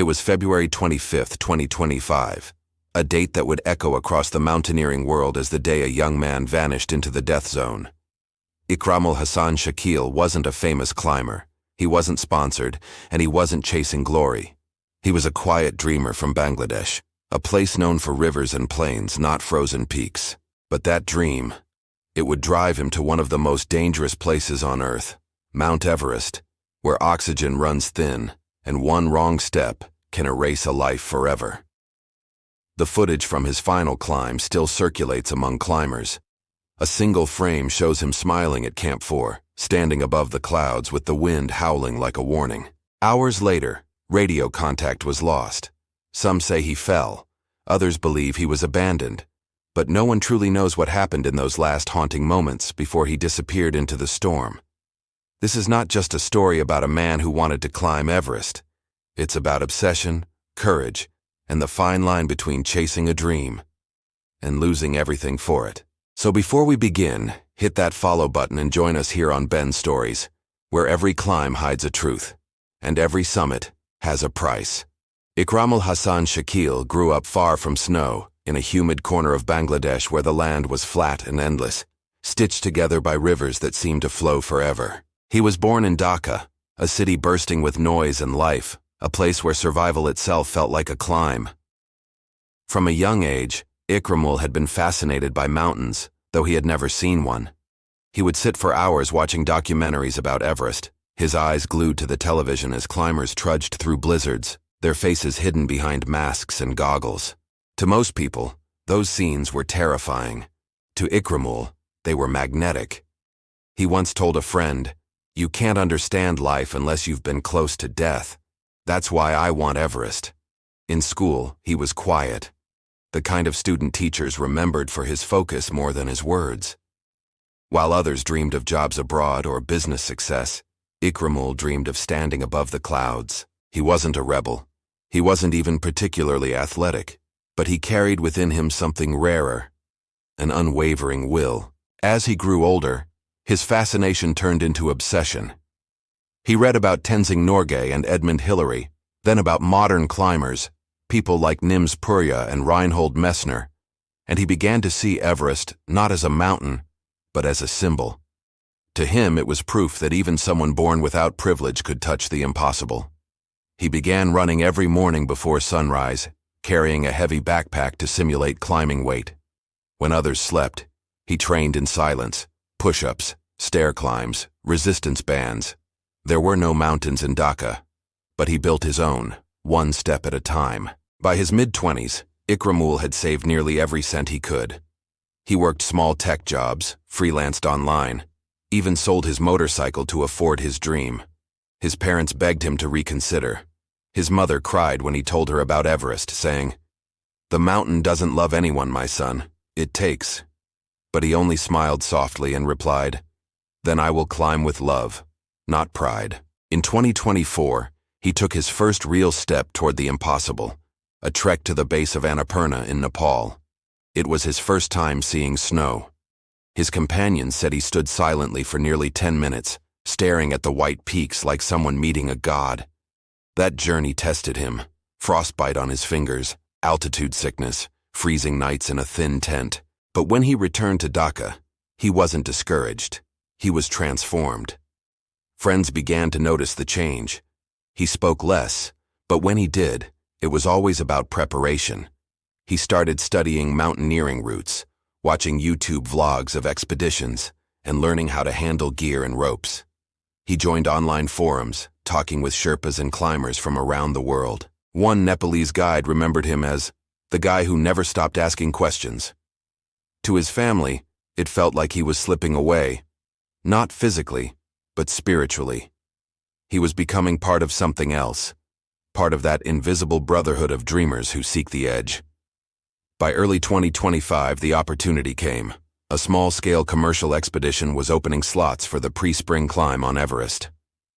It was February 25th, 2025, a date that would echo across the mountaineering world as the day a young man vanished into the death zone. Ikram Hassan Shakil wasn't a famous climber. He wasn't sponsored, and he wasn't chasing glory. He was a quiet dreamer from Bangladesh, a place known for rivers and plains, not frozen peaks. But that dream, it would drive him to one of the most dangerous places on Earth, Mount Everest, where oxygen runs thin, and one wrong step can erase a life forever. The footage from his final climb still circulates among climbers. A single frame shows him smiling at Camp 4, standing above the clouds with the wind howling like a warning. Hours later, radio contact was lost. Some say he fell, others believe he was abandoned, but no one truly knows what happened in those last haunting moments before he disappeared into the storm. This is not just a story about a man who wanted to climb Everest. It's about obsession, courage, and the fine line between chasing a dream and losing everything for it. So before we begin, hit that follow button and join us here on Ben's Stories, where every climb hides a truth, and every summit has a price. Ikram Hassan Shakil grew up far from snow, in a humid corner of Bangladesh where the land was flat and endless, stitched together by rivers that seemed to flow forever. He was born in Dhaka, a city bursting with noise and life, a place where survival itself felt like a climb. From a young age, Ikram had been fascinated by mountains, though he had never seen one. He would sit for hours watching documentaries about Everest, his eyes glued to the television as climbers trudged through blizzards, their faces hidden behind masks and goggles. To most people, those scenes were terrifying. To Ikram, they were magnetic. He once told a friend, "You can't understand life unless you've been close to death. That's why I want Everest." In school, he was quiet, the kind of student teachers remembered for his focus more than his words. While others dreamed of jobs abroad or business success, Ikram dreamed of standing above the clouds. He wasn't a rebel. He wasn't even particularly athletic, but he carried within him something rarer, an unwavering will. As he grew older, his fascination turned into obsession. He read about Tenzing Norgay and Edmund Hillary, then about modern climbers, people like Nims Purya and Reinhold Messner, and he began to see Everest not as a mountain, but as a symbol. To him, it was proof that even someone born without privilege could touch the impossible. He began running every morning before sunrise, carrying a heavy backpack to simulate climbing weight. When others slept, he trained in silence, push-ups, stair climbs, resistance bands. There were no mountains in Dhaka, but he built his own, one step at a time. By his mid-20s, Ikram had saved nearly every cent he could. He worked small tech jobs, freelanced online, even sold his motorcycle to afford his dream. His parents begged him to reconsider. His mother cried when he told her about Everest, saying, "The mountain doesn't love anyone, my son. It takes." But he only smiled softly and replied, "Then I will climb with love, not pride." In 2024, he took his first real step toward the impossible, a trek to the base of Annapurna in Nepal. It was his first time seeing snow. His companions said he stood silently for nearly 10 minutes, staring at the white peaks like someone meeting a god. That journey tested him, frostbite on his fingers, altitude sickness, freezing nights in a thin tent. But when he returned to Dhaka, he wasn't discouraged. He was transformed. Friends began to notice the change. He spoke less, but when he did, it was always about preparation. He started studying mountaineering routes, watching YouTube vlogs of expeditions, and learning how to handle gear and ropes. He joined online forums, talking with Sherpas and climbers from around the world. One Nepalese guide remembered him as the guy who never stopped asking questions. To his family, it felt like he was slipping away, not physically, but spiritually. He was becoming part of something else, part of that invisible brotherhood of dreamers who seek the edge. By early 2025, the opportunity came. A small-scale commercial expedition was opening slots for the pre-spring climb on Everest.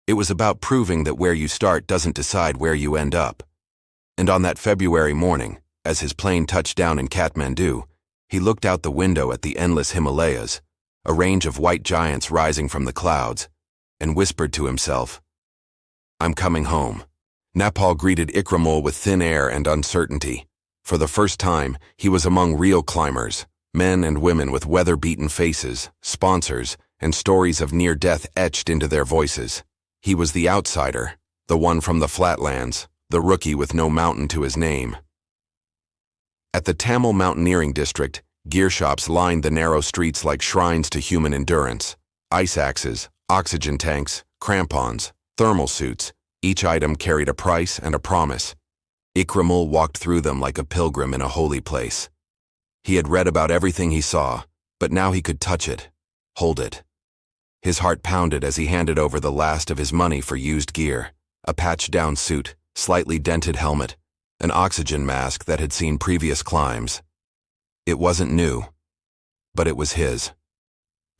It was about proving that where you start doesn't decide where you end up. And on that February morning, as his plane touched down in Kathmandu, he looked out the window at the endless Himalayas, a range of white giants rising from the clouds, and whispered to himself, "I'm coming home." Nepal greeted Ikramul with thin air and uncertainty. For the first time, he was among real climbers, men and women with weather-beaten faces, sponsors, and stories of near-death etched into their voices. He was the outsider, the one from the flatlands, the rookie with no mountain to his name. At the Tamil Mountaineering District, gear shops lined the narrow streets like shrines to human endurance. Ice axes, oxygen tanks, crampons, thermal suits, each item carried a price and a promise. Ikramul walked through them like a pilgrim in a holy place. He had read about everything he saw, but now he could touch it, hold it. His heart pounded as he handed over the last of his money for used gear, a patched-down suit, slightly dented helmet, an oxygen mask that had seen previous climbs. It wasn't new, but it was his.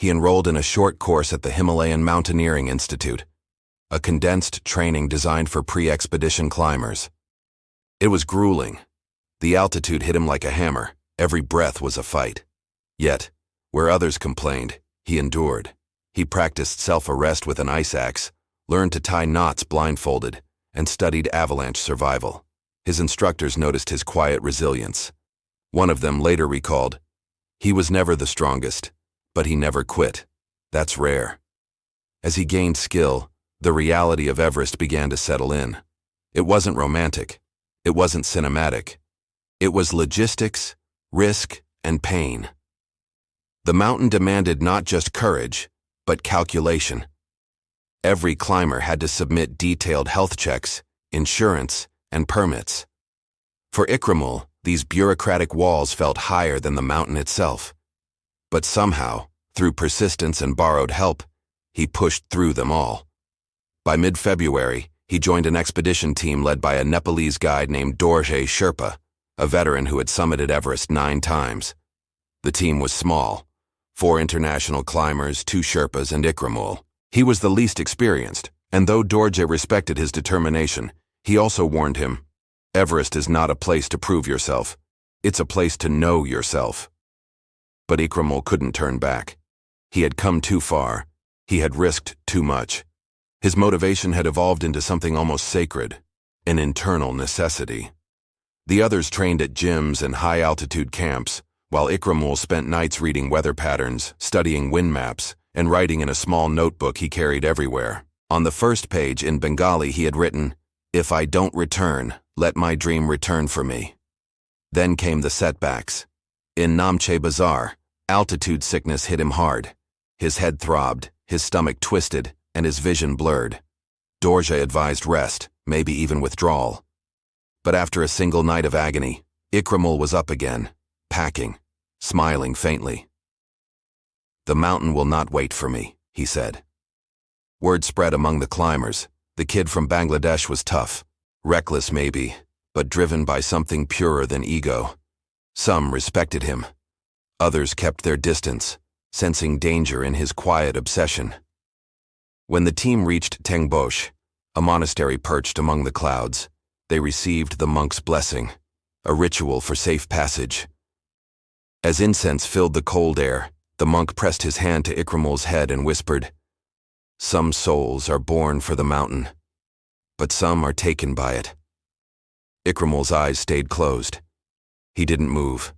He enrolled in a short course at the Himalayan Mountaineering Institute, a condensed training designed for pre-expedition climbers. It was grueling. The altitude hit him like a hammer. Every breath was a fight. Yet, where others complained, he endured. He practiced self-arrest with an ice axe, learned to tie knots blindfolded, and studied avalanche survival. His instructors noticed his quiet resilience. One of them later recalled, "He was never the strongest, but he never quit. That's rare." As he gained skill, the reality of Everest began to settle in. It wasn't romantic. It wasn't cinematic. It was logistics, risk, and pain. The mountain demanded not just courage, but calculation. Every climber had to submit detailed health checks, insurance, and permits. For Ikramul, these bureaucratic walls felt higher than the mountain itself. But somehow, through persistence and borrowed help, he pushed through them all. By mid-February, he joined an expedition team led by a Nepalese guide named Dorje Sherpa, a veteran who had summited Everest 9 times. The team was small, 4 international climbers, 2 Sherpas, and Ikramul. He was the least experienced, and though Dorje respected his determination, he also warned him, "Everest is not a place to prove yourself. It's a place to know yourself." But Ikramul couldn't turn back. He had come too far. He had risked too much. His motivation had evolved into something almost sacred, an internal necessity. The others trained at gyms and high-altitude camps, while Ikramul spent nights reading weather patterns, studying wind maps, and writing in a small notebook he carried everywhere. On the first page in Bengali he had written, "If I don't return, let my dream return for me." Then came the setbacks. In Namche Bazaar, altitude sickness hit him hard. His head throbbed, his stomach twisted, and his vision blurred. Dorje advised rest, maybe even withdrawal. But after a single night of agony, Ikramul was up again, packing, smiling faintly. "The mountain will not wait for me," he said. Word spread among the climbers. The kid from Bangladesh was tough, reckless maybe, but driven by something purer than ego. Some respected him. Others kept their distance, sensing danger in his quiet obsession. When the team reached Tengbosch, a monastery perched among the clouds, they received the monk's blessing, a ritual for safe passage. As incense filled the cold air, the monk pressed his hand to Ikramul's head and whispered, "Some souls are born for the mountain, but some are taken by it." Ikramul's eyes stayed closed. He didn't move,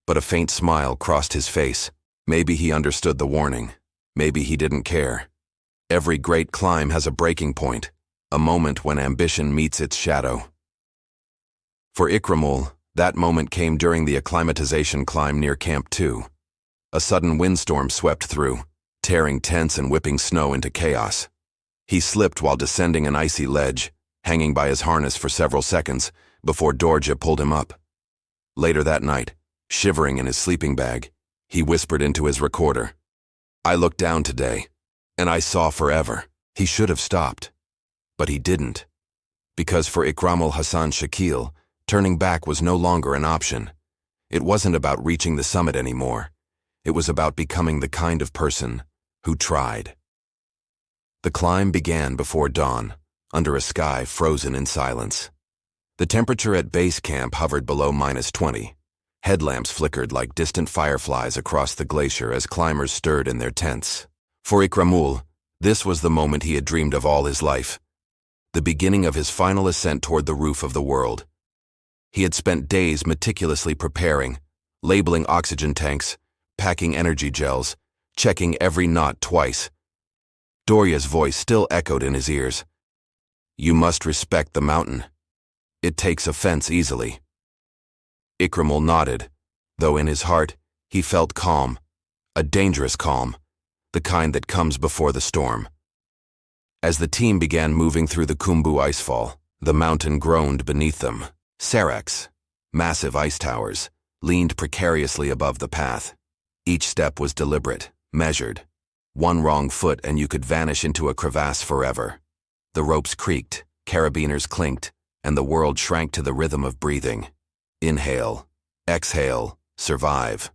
but a faint smile crossed his face. Maybe he understood the warning. Maybe he didn't care. Every great climb has a breaking point, a moment when ambition meets its shadow. For Ikramul, that moment came during the acclimatization climb near Camp 2. A sudden windstorm swept through, tearing tents and whipping snow into chaos. He slipped while descending an icy ledge, hanging by his harness for several seconds before Dorje pulled him up. Later that night, shivering in his sleeping bag, he whispered into his recorder, "I looked down today, and I saw forever." He should have stopped, but he didn't. Because for Ikramul Hassan Shakil, turning back was no longer an option. It wasn't about reaching the summit anymore. It was about becoming the kind of person who tried. The climb began before dawn, under a sky frozen in silence. The temperature at base camp hovered below -20. Headlamps flickered like distant fireflies across the glacier as climbers stirred in their tents. For Ikramul, this was the moment he had dreamed of all his life. the beginning of his final ascent toward the roof of the world. He had spent days meticulously preparing, labeling oxygen tanks, packing energy gels, checking every knot twice. Dorja's voice still echoed in his ears. "You must respect the mountain. It takes offense easily." Ikramul nodded, though in his heart he felt calm, a dangerous calm, the kind that comes before the storm. As the team began moving through the Khumbu icefall, the mountain groaned beneath them. Seracs, massive ice towers, leaned precariously above the path. Each step was deliberate, measured. One wrong foot and you could vanish into a crevasse forever. The ropes creaked, carabiners clinked, and the world shrank to the rhythm of breathing. Inhale, exhale, survive.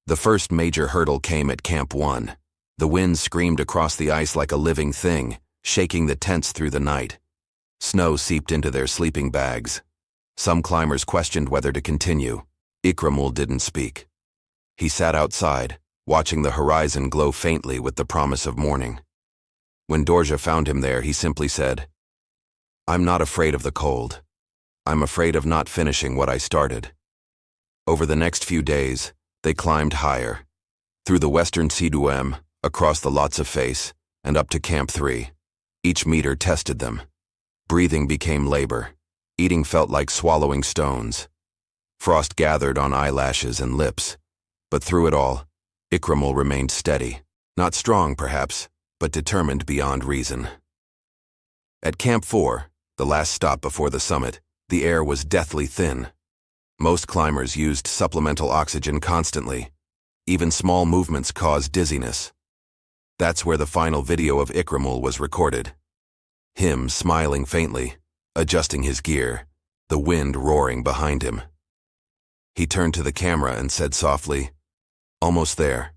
The first major hurdle came at Camp 1. The wind screamed across the ice like a living thing, shaking the tents through the night. Snow seeped into their sleeping bags. Some climbers questioned whether to continue. Ikramul didn't speak. He sat outside, watching the horizon glow faintly with the promise of morning. When Dorja found him there, he simply said, "I'm not afraid of the cold. I'm afraid of not finishing what I started." Over the next few days, they climbed higher, through the western Siduem, across the Lhotse face, and up to Camp 3. Each meter tested them. Breathing became labor. Eating felt like swallowing stones. Frost gathered on eyelashes and lips. But through it all, Ikramul remained steady. Not strong, perhaps, but determined beyond reason. At Camp 4, the last stop before the summit, the air was deathly thin. Most climbers used supplemental oxygen constantly. Even small movements caused dizziness. That's where the final video of Ikramul was recorded. Him smiling faintly, adjusting his gear, the wind roaring behind him. He turned to the camera and said softly, "Almost there."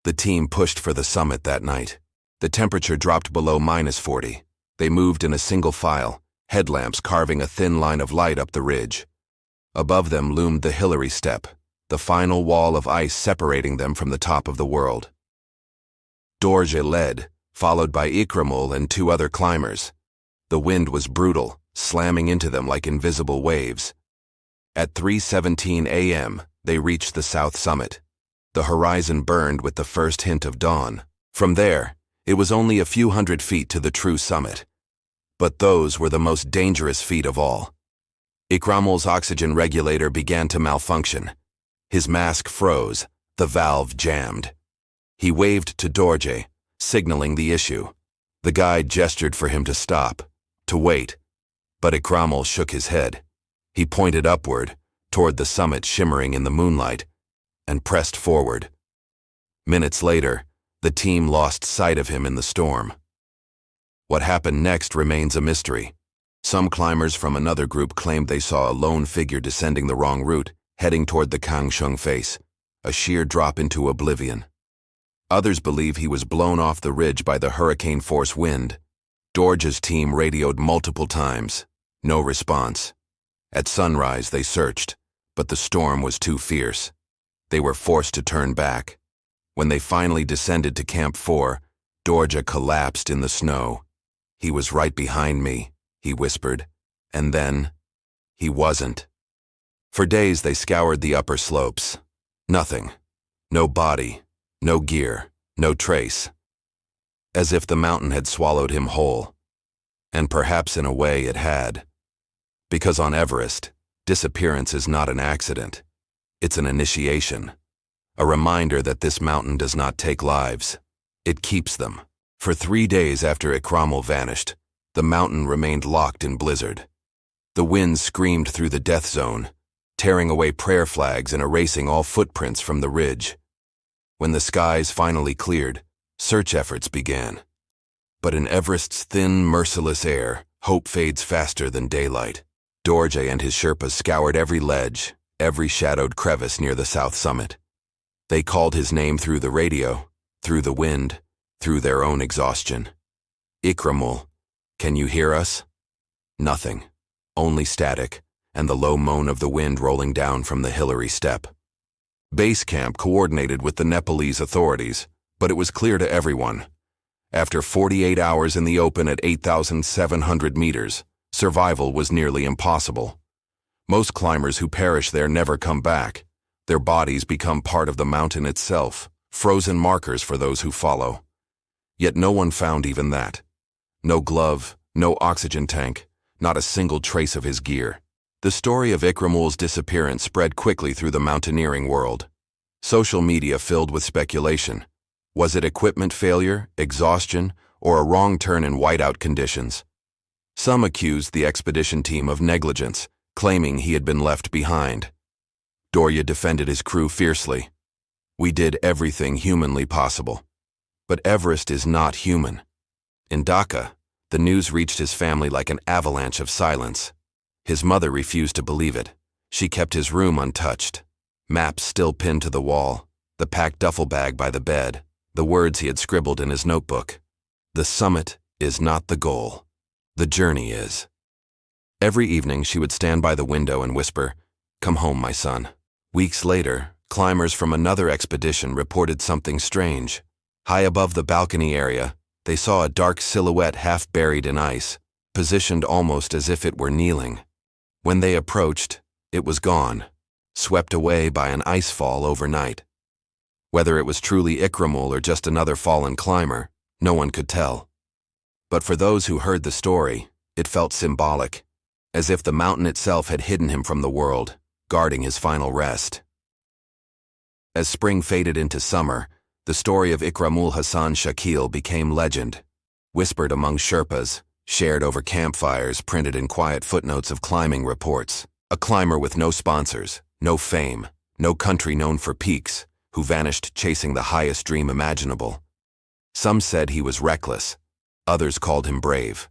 The team pushed for the summit that night. The temperature dropped below -40. They moved in a single file, headlamps carving a thin line of light up the ridge. Above them loomed the Hillary Step, the final wall of ice separating them from the top of the world. Dorja led, followed by Ikramul and 2 other climbers. The wind was brutal, slamming into them like invisible waves. At 3:17 a.m., they reached the south summit. The horizon burned with the first hint of dawn. From there, it was only a few hundred feet to the true summit. But those were the most dangerous feet of all. Ikramul's oxygen regulator began to malfunction. His mask froze, the valve jammed. He waved to Dorja, signaling the issue. The guide gestured for him to stop, to wait. But Ikramul shook his head. He pointed upward, toward the summit shimmering in the moonlight, and pressed forward. Minutes later, the team lost sight of him in the storm. What happened next remains a mystery. Some climbers from another group claimed they saw a lone figure descending the wrong route, heading toward the Kangshung face, a sheer drop into oblivion. Others believe he was blown off the ridge by the hurricane-force wind. Dorja's team radioed multiple times. No response. At sunrise, they searched, but the storm was too fierce. They were forced to turn back. When they finally descended to Camp 4, Dorja collapsed in the snow. "He was right behind me," he whispered, and then he wasn't. For days they scoured the upper slopes. Nothing. No body, no gear, no trace. As if the mountain had swallowed him whole. And perhaps in a way it had. Because on Everest, disappearance is not an accident. It's an initiation. A reminder that this mountain does not take lives. It keeps them. For 3 days after Ikramul vanished, the mountain remained locked in blizzard. The wind screamed through the death zone, tearing away prayer flags and erasing all footprints from the ridge. When the skies finally cleared, search efforts began. But in Everest's thin, merciless air, hope fades faster than daylight. Dorja and his Sherpas scoured every ledge, every shadowed crevice near the south summit. They called his name through the radio, through the wind, through their own exhaustion. "Ikramul, can you hear us?" Nothing, only static, and the low moan of the wind rolling down from the Hillary Step. Base camp coordinated with the Nepalese authorities, but it was clear to everyone. After 48 hours in the open at 8,700 meters, survival was nearly impossible. Most climbers who perish there never come back. Their bodies become part of the mountain itself, frozen markers for those who follow. Yet no one found even that. No glove, no oxygen tank, not a single trace of his gear. The story of Ikramul's disappearance spread quickly through the mountaineering world. Social media filled with speculation. Was it equipment failure, exhaustion, or a wrong turn in whiteout conditions? Some accused the expedition team of negligence, claiming he had been left behind. Dorje defended his crew fiercely. We did everything humanly possible. But Everest is not human. In Dhaka, the news reached his family like an avalanche of silence. His mother refused to believe it. She kept his room untouched. Maps still pinned to the wall, the packed duffel bag by the bed, the words he had scribbled in his notebook. The summit is not the goal. The journey is. Every evening she would stand by the window and whisper, "Come home, my son." Weeks later, climbers from another expedition reported something strange. High above the balcony area, they saw a dark silhouette half buried in ice, positioned almost as if it were kneeling. When they approached, it was gone, swept away by an icefall overnight. Whether it was truly Ikramul or just another fallen climber, no one could tell. But for those who heard the story, it felt symbolic, as if the mountain itself had hidden him from the world, guarding his final rest. As spring faded into summer, the story of Ikramul Hassan Shakil became legend, whispered among Sherpas, shared over campfires, printed in quiet footnotes of climbing reports. A climber with no sponsors, no fame, no country known for peaks, who vanished chasing the highest dream imaginable. Some said he was reckless, others called him brave.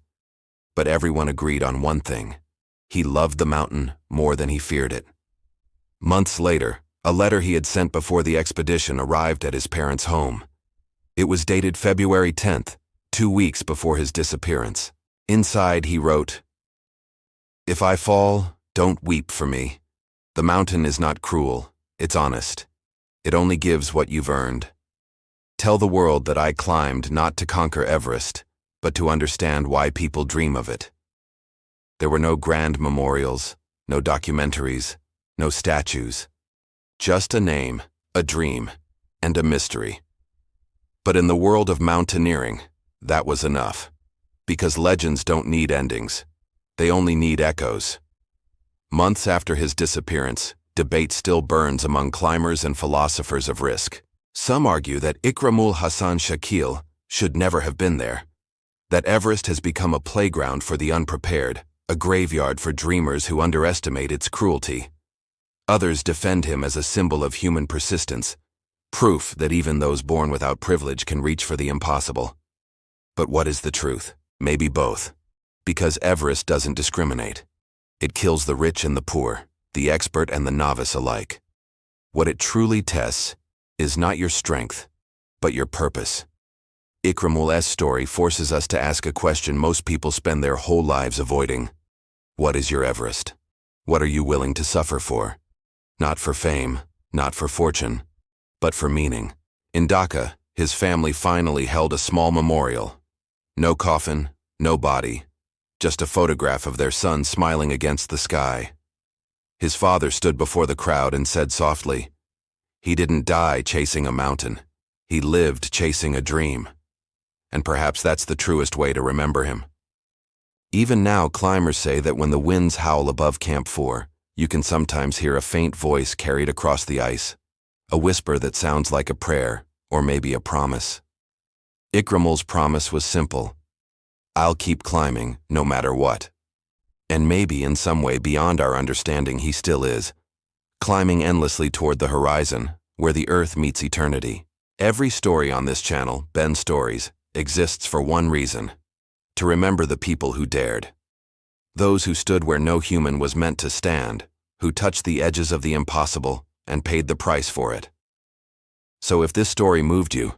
But everyone agreed on one thing: he loved the mountain more than he feared it. Months later, a letter he had sent before the expedition arrived at his parents' home. It was dated February 10th, 2 weeks before his disappearance. Inside he wrote, "If I fall, don't weep for me. The mountain is not cruel, it's honest. It only gives what you've earned. Tell the world that I climbed not to conquer Everest, but to understand why people dream of it." There were no grand memorials, no documentaries, no statues. Just a name, a dream, and a mystery. But in the world of mountaineering, that was enough. Because legends don't need endings. They only need echoes. Months after his disappearance, debate still burns among climbers and philosophers of risk. Some argue that Ikramul Hassan Shakil should never have been there. That Everest has become a playground for the unprepared, a graveyard for dreamers who underestimate its cruelty. Others defend him as a symbol of human persistence, proof that even those born without privilege can reach for the impossible. But what is the truth? Maybe both. Because Everest doesn't discriminate. It kills the rich and the poor, the expert and the novice alike. What it truly tests is not your strength, but your purpose. Ikramul's story forces us to ask a question most people spend their whole lives avoiding. What is your Everest? What are you willing to suffer for? Not for fame, not for fortune, but for meaning. In Dhaka, his family finally held a small memorial. No coffin, no body, just a photograph of their son smiling against the sky. His father stood before the crowd and said softly, "He didn't die chasing a mountain. He lived chasing a dream." And perhaps that's the truest way to remember him. Even now, climbers say that when the winds howl above Camp 4, you can sometimes hear a faint voice carried across the ice, a whisper that sounds like a prayer, or maybe a promise. Ikramul's promise was simple: I'll keep climbing, no matter what. And maybe in some way beyond our understanding he still is, climbing endlessly toward the horizon, where the earth meets eternity. Every story on this channel, Ben Stories, exists for one reason: to remember the people who dared. Those who stood where no human was meant to stand, who touched the edges of the impossible and paid the price for it. So if this story moved you,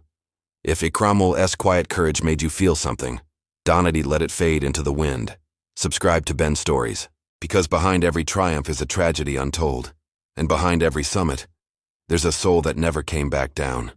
if Ikramul's quiet courage made you feel something, don't let it fade into the wind. Subscribe to Ben Stories, because behind every triumph is a tragedy untold, and behind every summit, there's a soul that never came back down.